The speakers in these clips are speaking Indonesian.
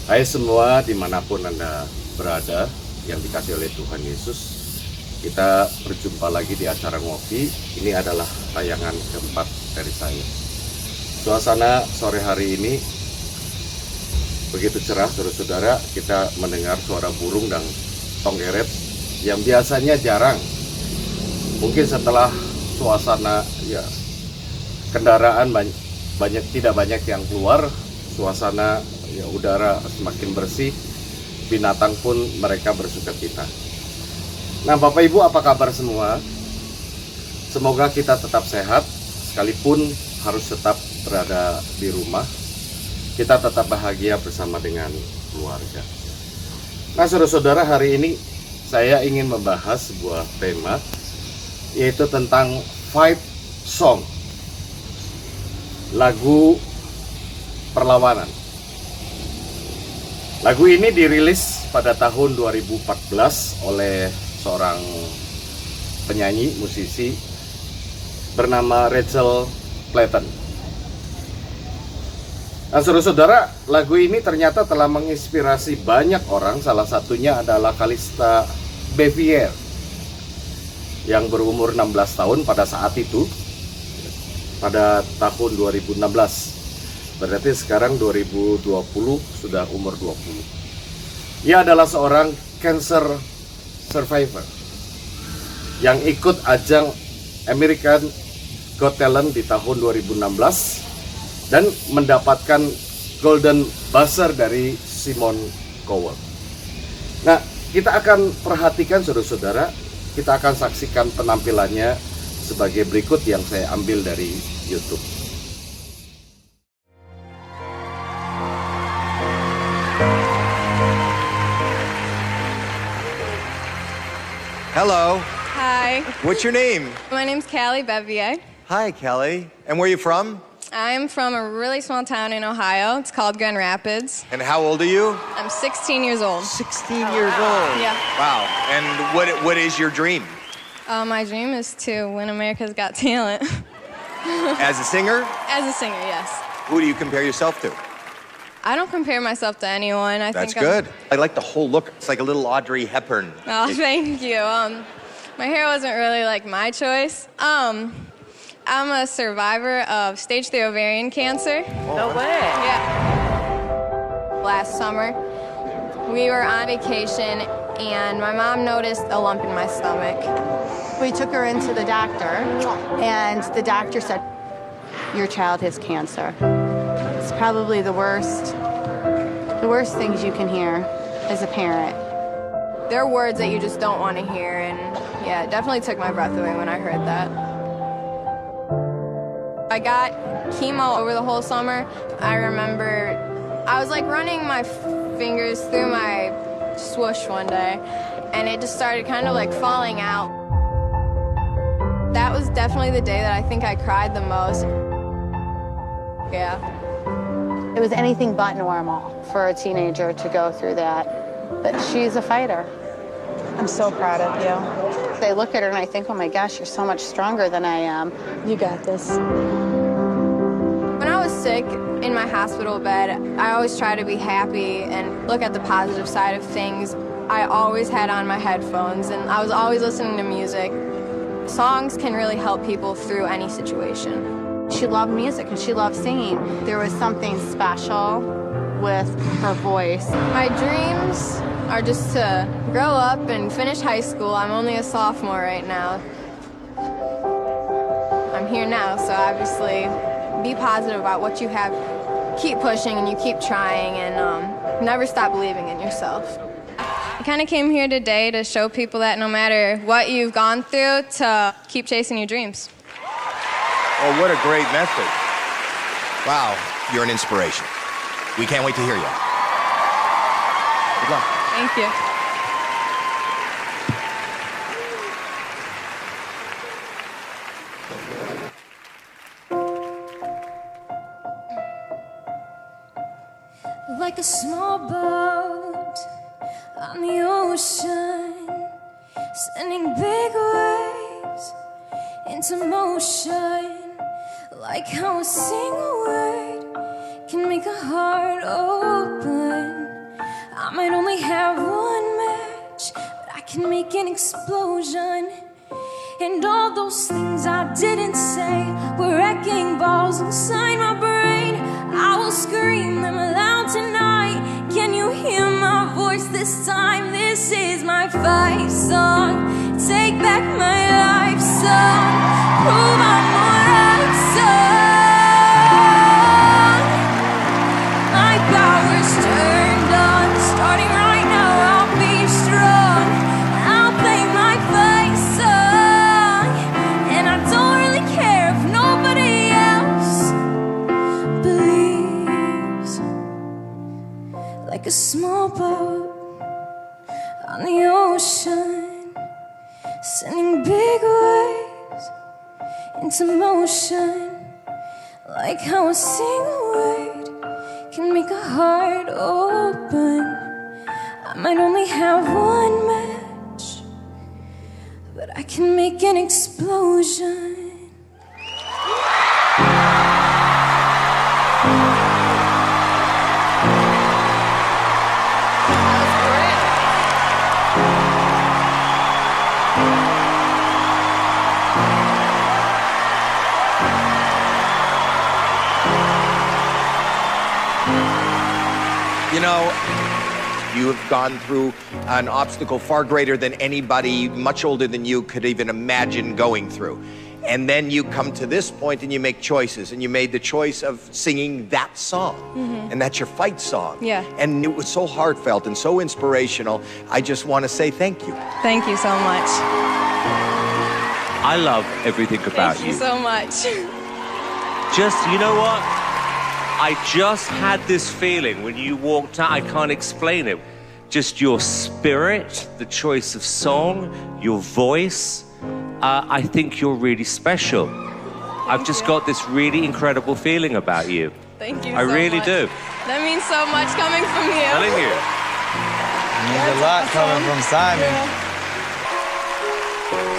Hai semua, dimanapun Anda berada, yang dikasih oleh Tuhan Yesus, kita berjumpa lagi di acara ngopi. Ini adalah tayangan keempat dari saya. Suasana sore hari ini begitu cerah, saudara-saudara. Kita mendengar suara burung dan tonggeret yang biasanya jarang. Mungkin setelah suasana kendaraan tidak banyak yang keluar, suasana udara semakin bersih, binatang pun mereka bersukacita. Nah, Bapak Ibu, apa kabar semua? Semoga kita tetap sehat, sekalipun harus tetap berada di rumah. Kita tetap bahagia bersama dengan keluarga. Nah, saudara-saudara, hari ini saya ingin membahas sebuah tema, yaitu tentang fight song, lagu perlawanan. Lagu ini dirilis pada tahun 2014 oleh seorang penyanyi, musisi bernama Rachel Platten. Nah, saudara-saudara, lagu ini ternyata telah menginspirasi banyak orang. Salah satunya adalah Calista Bevier yang berumur 16 tahun pada saat itu, pada tahun 2016. Berarti sekarang 2020 sudah umur 20. Dia adalah seorang cancer survivor yang ikut ajang American Got Talent di tahun 2016 dan mendapatkan Golden Buzzer dari Simon Cowell. Nah, kita akan perhatikan, saudara-saudara, kita akan saksikan penampilannya sebagai berikut yang saya ambil dari YouTube. Hello. Hi, What's your name? my name's Callie Bevier. Hi, Kelly. And where are you from? I'm from a really small town in Ohio. It's called Grand Rapids. And how old are you? I'm 16 years old. 16 years old. Yeah. Wow. And what is your dream? My dream is to win America's Got Talent. As a singer? As a singer, yes. Who do you compare yourself to? I don't compare myself to anyone. That's think good. I like the whole look. It's like a little Audrey Hepburn. Oh, thank you. My hair wasn't really like my choice. I'm a survivor of stage 3 ovarian cancer. No way. Yeah. Last summer, we were on vacation and my mom noticed a lump in my stomach. We took her into the doctor, and the doctor said, your child has cancer. It's probably the worst things you can hear as a parent. There are words that you just don't want to hear, and yeah, it definitely took my breath away when I heard that. I got chemo over the whole summer. I remember I was like running my fingers through my swoosh one day, and it just started kind of like falling out. That was definitely the day that I think I cried the most. Yeah. It was anything but normal for a teenager to go through that. But she's a fighter. I'm so proud of you. I look at her and I think, oh my gosh, you're so much stronger than I am. You got this. When I was sick in my hospital bed, I always try to be happy and look at the positive side of things. I always had on my headphones and I was always listening to music. Songs can really help people through any situation. She loved music and she loved singing. There was something special with her voice. My dreams are just to grow up and finish high school. I'm only a sophomore right now. I'm here now, so obviously be positive about what you have. Keep pushing and you keep trying and never stop believing in yourself. I kind of came here today to show people that no matter what you've gone through, to keep chasing your dreams. Oh, what a great message. Wow, you're an inspiration. We can't wait to hear you. Good luck. Thank you. Like a small boat on the ocean, sending big waves into motion. Like how a single word can make a heart open. might only have one match, but I can make an explosion. And all those things I didn't say were wrecking balls inside my brain. I will scream them aloud tonight. Can you hear my voice this time? This is my fight song. Take back my life song. Prove I'm alright song. My power's turned on. Starting right now, I'll be strong. I'll play my fight song. And I don't really care if nobody else believes. Like a small boat on the ocean, sending big waves into motion. Like how a single word can make a heart open. I might only have one match, but I can make an explosion. You know, you have gone through an obstacle far greater than anybody much older than you could even imagine going through. And then you come to this point and you make choices, and you made the choice of singing that song. And that's your fight song. Yeah. And it was so heartfelt and so inspirational. I just want to say thank you. Thank you so much. I love everything about Thank you so much. Just, you know what? I just had this feeling when you walked out. I can't explain it. Just your spirit, the choice of song, your voice. I think you're really special. I've just got this really incredible feeling about you. Thank you I so really much. do. That means so much coming from you. Telling you. Means a lot coming from Simon.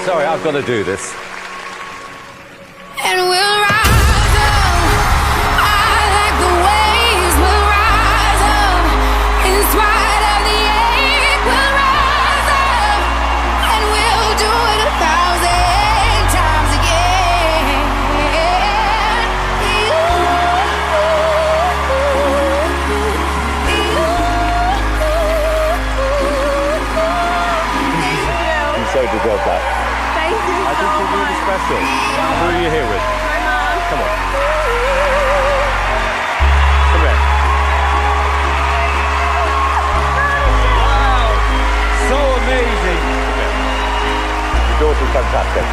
Sorry, I've got to do this. And we'll rise up. I like the waves. We'll rise up. In spite of the ache, we'll rise up. And we'll do it 1,000 times again. You so deserve that. Thank you I think you're really special. Who are you here with? My mom. Come on. Come here. So amazing. Your daughter's fantastic.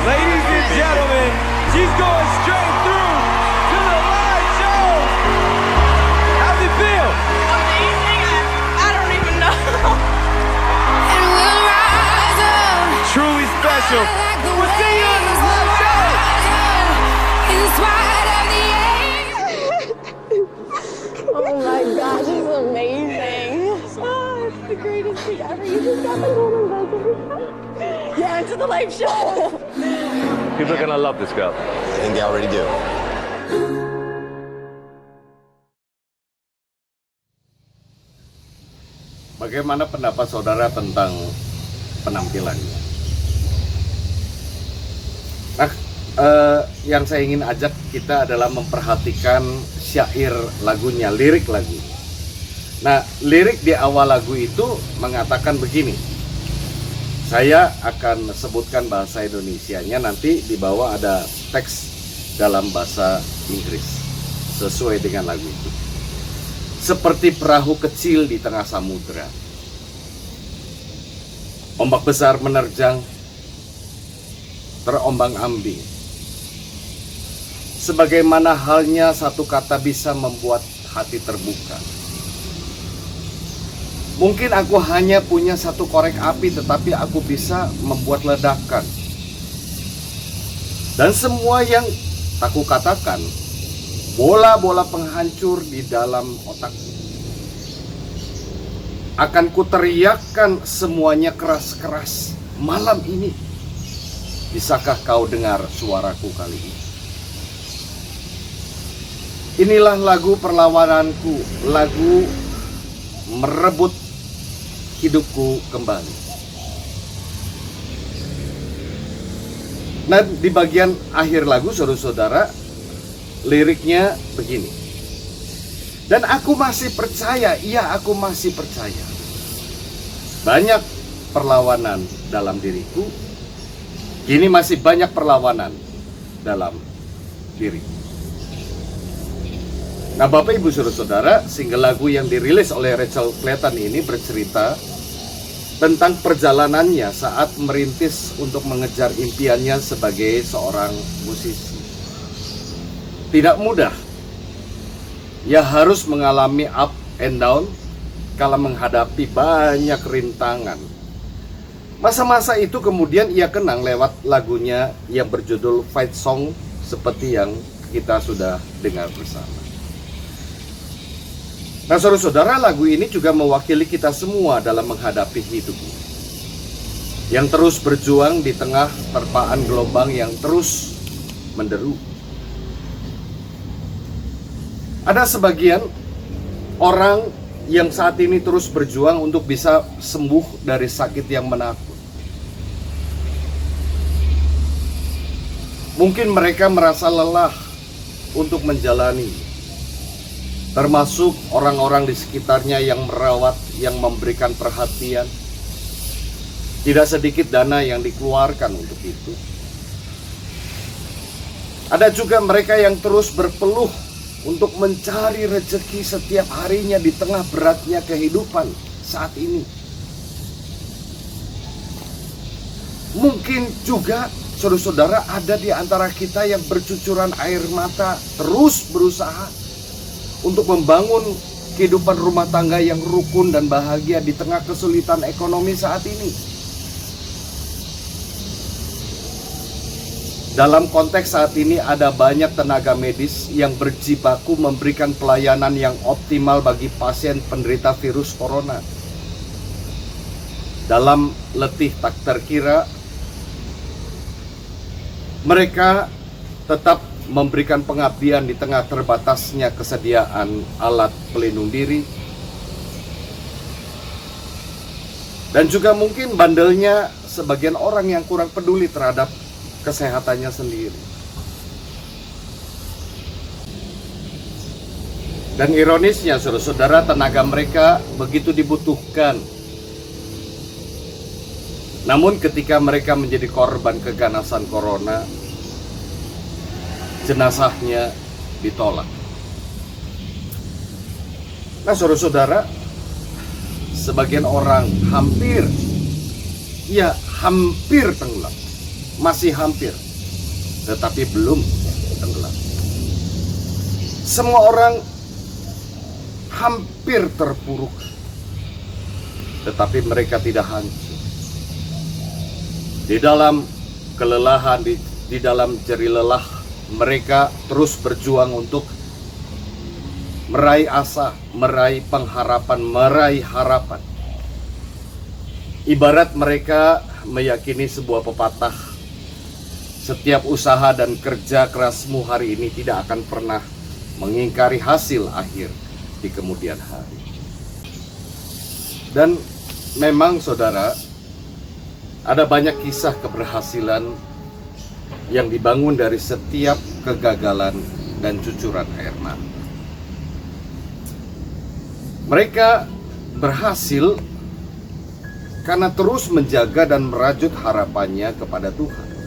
Ladies and gentlemen, she's going straight through to the live show. How's it feel? Amazing. I don't even know. And we'll rise up. Truly special. We'll see you on the live show. In spite of the ache. Oh my gosh, this is amazing. Oh, it's the greatest thing ever. You just got the golden buzzer. Yeah, into the live show. People are going to love this girl. I think they already do. Bagaimana pendapat saudara tentang penampilannya? Nah, yang saya ingin ajak kita adalah memperhatikan syair lagunya, lirik lagu. Nah, lirik di awal lagu itu mengatakan begini. Saya akan sebutkan bahasa Indonesianya, nanti di bawah ada teks dalam bahasa Inggris sesuai dengan lagu itu. Seperti perahu kecil di tengah samudera. Ombak besar menerjang, terombang-ambing. Sebagaimana halnya satu kata bisa membuat hati terbuka. Mungkin aku hanya punya satu korek api, tetapi aku bisa membuat ledakan. Dan semua yang aku katakan, bola-bola penghancur di dalam otakku. Akan kuteriakkan semuanya keras-keras malam ini. Bisakah kau dengar suaraku kali ini? Inilah lagu perlawananku, lagu merebut hidupku kembali. Nah, di bagian akhir lagu, saudara-saudara, liriknya begini. Dan aku masih percaya, iya aku masih percaya. Banyak perlawanan dalam diriku, kini masih banyak perlawanan dalam diriku. Nah, Bapak Ibu saudara-saudara, single lagu yang dirilis oleh Rachel Clayton ini bercerita tentang perjalanannya saat merintis untuk mengejar impiannya sebagai seorang musisi. Tidak mudah. Ia harus mengalami up and down kala menghadapi banyak rintangan. Masa-masa itu kemudian ia kenang lewat lagunya yang berjudul Fight Song, seperti yang kita sudah dengar bersama. Nah, saudara-saudara, lagu ini juga mewakili kita semua dalam menghadapi hidup yang terus berjuang di tengah terpaan gelombang yang terus menderu. Ada sebagian orang yang saat ini terus berjuang untuk bisa sembuh dari sakit yang menakut. Mungkin mereka merasa lelah untuk menjalani, termasuk orang-orang di sekitarnya yang merawat, yang memberikan perhatian. Tidak sedikit dana yang dikeluarkan untuk itu. Ada juga mereka yang terus berpeluh untuk mencari rezeki setiap harinya di tengah beratnya kehidupan saat ini. Mungkin juga saudara-saudara ada di antara kita yang bercucuran air mata terus berusaha untuk membangun kehidupan rumah tangga yang rukun dan bahagia di tengah kesulitan ekonomi saat ini. Dalam konteks saat ini ada banyak tenaga medis yang berjibaku memberikan pelayanan yang optimal bagi pasien penderita virus corona. Dalam letih tak terkira, mereka tetap memberikan pengabdian di tengah terbatasnya kesediaan alat pelindung diri. Dan juga mungkin bandelnya sebagian orang yang kurang peduli terhadap kesehatannya sendiri. Dan ironisnya, saudara-saudara, tenaga mereka begitu dibutuhkan. Namun ketika mereka menjadi korban keganasan corona, jenazahnya ditolak. Nah, saudara-saudara, sebagian orang hampir tenggelam. Masih hampir, tetapi belum tenggelam. Semua orang hampir terpuruk, tetapi mereka tidak hancur. Di dalam kelelahan, di dalam jeri lelah, mereka terus berjuang untuk meraih asa, meraih pengharapan, meraih harapan. Ibarat mereka meyakini sebuah pepatah, setiap usaha dan kerja kerasmu hari ini tidak akan pernah mengingkari hasil akhir di kemudian hari. Dan memang saudara, ada banyak kisah keberhasilan yang dibangun dari setiap kegagalan dan cucuran air mata. Mereka berhasil karena terus menjaga dan merajut harapannya kepada Tuhan.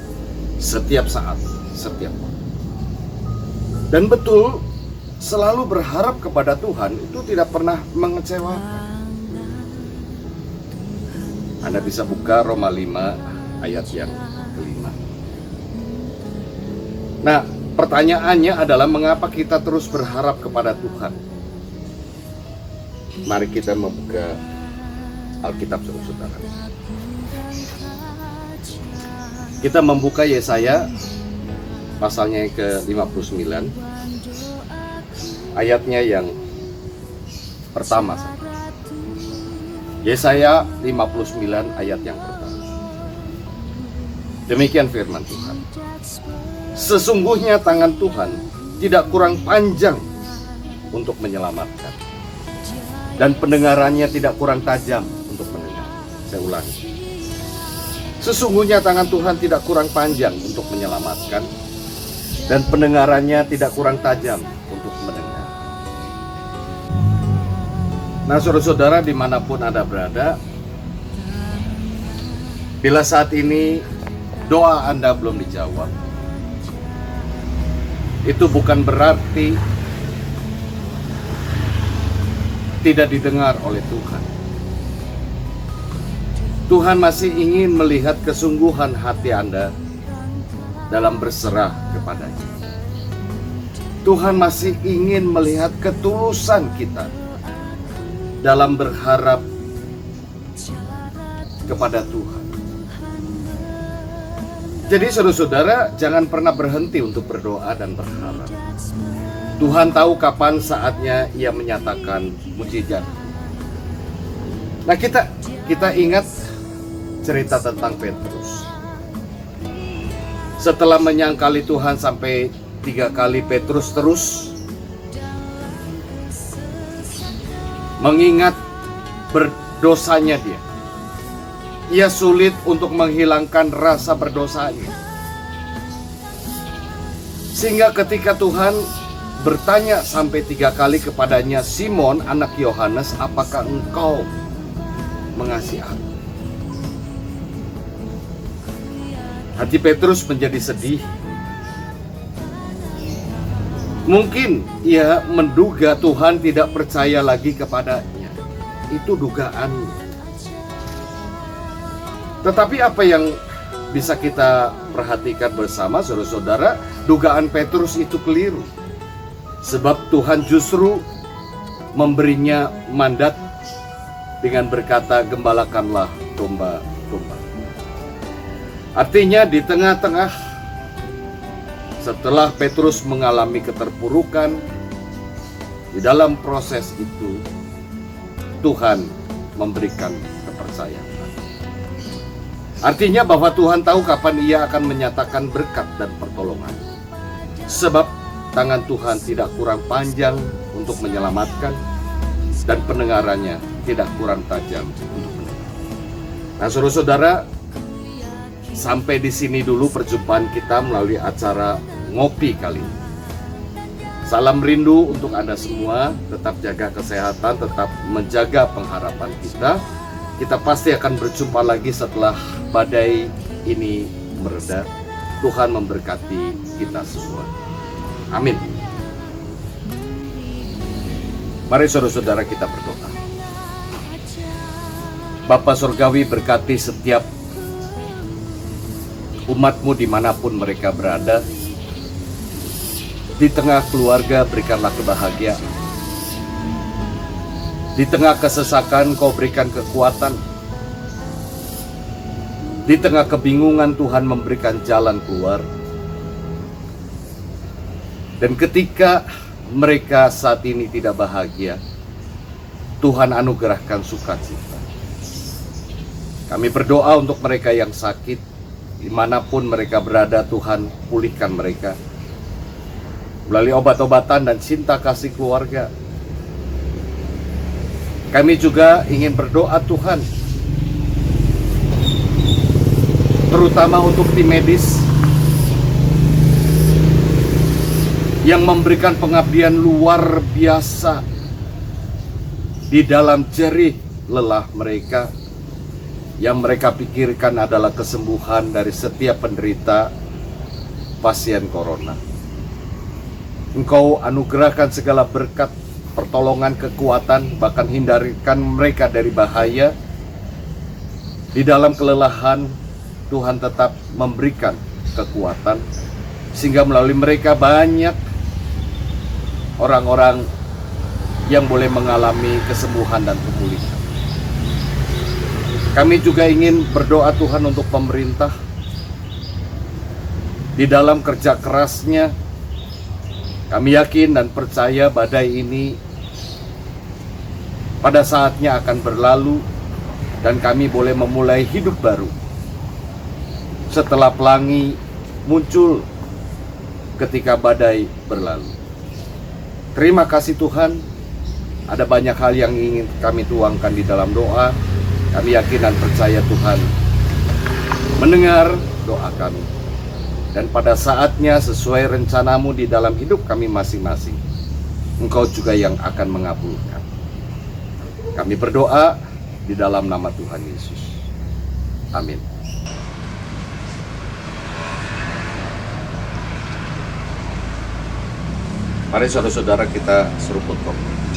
Setiap saat, setiap waktu. Dan betul, selalu berharap kepada Tuhan itu tidak pernah mengecewakan. Anda bisa buka Roma 5 ayat yang kelima. Nah, pertanyaannya adalah mengapa kita terus berharap kepada Tuhan? Mari kita membuka Alkitab, saudara-saudara. Kita membuka Yesaya pasalnya yang ke-59, ayatnya yang pertama. Yesaya 59 ayat yang pertama. Demikian firman Tuhan. Sesungguhnya tangan Tuhan tidak kurang panjang untuk menyelamatkan, dan pendengarannya tidak kurang tajam untuk mendengar. Saya ulangi. Sesungguhnya tangan Tuhan tidak kurang panjang untuk menyelamatkan, dan pendengarannya tidak kurang tajam untuk mendengar. Nah, saudara-saudara dimanapun Anda berada, bila saat ini doa Anda belum dijawab, itu bukan berarti tidak didengar oleh Tuhan. Tuhan masih ingin melihat kesungguhan hati Anda dalam berserah kepadanya. Tuhan masih ingin melihat ketulusan kita dalam berharap kepada Tuhan. Jadi saudara-saudara, jangan pernah berhenti untuk berdoa dan berharap. Tuhan tahu kapan saatnya Ia menyatakan mukjizat. Nah, kita ingat cerita tentang Petrus. Setelah menyangkali Tuhan sampai 3 kali, Petrus terus mengingat berdosanya dia. Ia sulit untuk menghilangkan rasa berdosanya. Sehingga ketika Tuhan bertanya sampai 3 kali kepadanya, Simon anak Yohanes, apakah engkau mengasihi aku? Hati Petrus menjadi sedih. Mungkin ia menduga Tuhan tidak percaya lagi kepadanya. Itu dugaan. Tetapi apa yang bisa kita perhatikan bersama, saudara-saudara, dugaan Petrus itu keliru. Sebab Tuhan justru memberinya mandat dengan berkata, gembalakanlah domba-domba. Artinya di tengah-tengah setelah Petrus mengalami keterpurukan, di dalam proses itu Tuhan memberikan kepercayaan. Artinya bahwa Tuhan tahu kapan Ia akan menyatakan berkat dan pertolongan. Sebab tangan Tuhan tidak kurang panjang untuk menyelamatkan, dan pendengarannya tidak kurang tajam untuk mendengar. Nah, saudara-saudara, sampai di sini dulu perjumpaan kita melalui acara ngopi kali ini. Salam rindu untuk Anda semua, tetap jaga kesehatan, tetap menjaga pengharapan kita. Kita pasti akan berjumpa lagi setelah badai ini mereda. Tuhan memberkati kita semua. Amin. Mari saudara-saudara kita berdoa. Bapa Surgawi, berkati setiap umat-Mu dimanapun mereka berada. Di tengah keluarga berikanlah kebahagiaan. Di tengah kesesakan Kau berikan kekuatan. Di tengah kebingungan Tuhan memberikan jalan keluar. Dan ketika mereka saat ini tidak bahagia, Tuhan anugerahkan sukacita. Kami berdoa untuk mereka yang sakit, dimanapun mereka berada, Tuhan pulihkan mereka melalui obat-obatan dan cinta kasih keluarga. Kami juga ingin berdoa Tuhan, terutama untuk tim medis yang memberikan pengabdian luar biasa di dalam jerih lelah mereka. Yang mereka pikirkan adalah kesembuhan dari setiap penderita pasien corona. Engkau anugerahkan segala berkat, pertolongan, kekuatan, bahkan hindarkan mereka dari bahaya. Di dalam kelelahan, Tuhan tetap memberikan kekuatan, sehingga melalui mereka banyak orang-orang yang boleh mengalami kesembuhan dan pemulihan. Kami juga ingin berdoa Tuhan untuk pemerintah. Di dalam kerja kerasnya, kami yakin dan percaya badai ini pada saatnya akan berlalu, dan kami boleh memulai hidup baru setelah pelangi muncul ketika badai berlalu. Terima kasih Tuhan, Ada banyak hal yang ingin kami tuangkan di dalam doa. Kami yakin dan percaya Tuhan mendengar doa kami. Dan pada saatnya sesuai rencanamu di dalam hidup kami masing-masing, Engkau juga yang akan mengabulkan. Kami berdoa di dalam nama Tuhan Yesus. Amin. Mari saudara-saudara kita seruput kopi.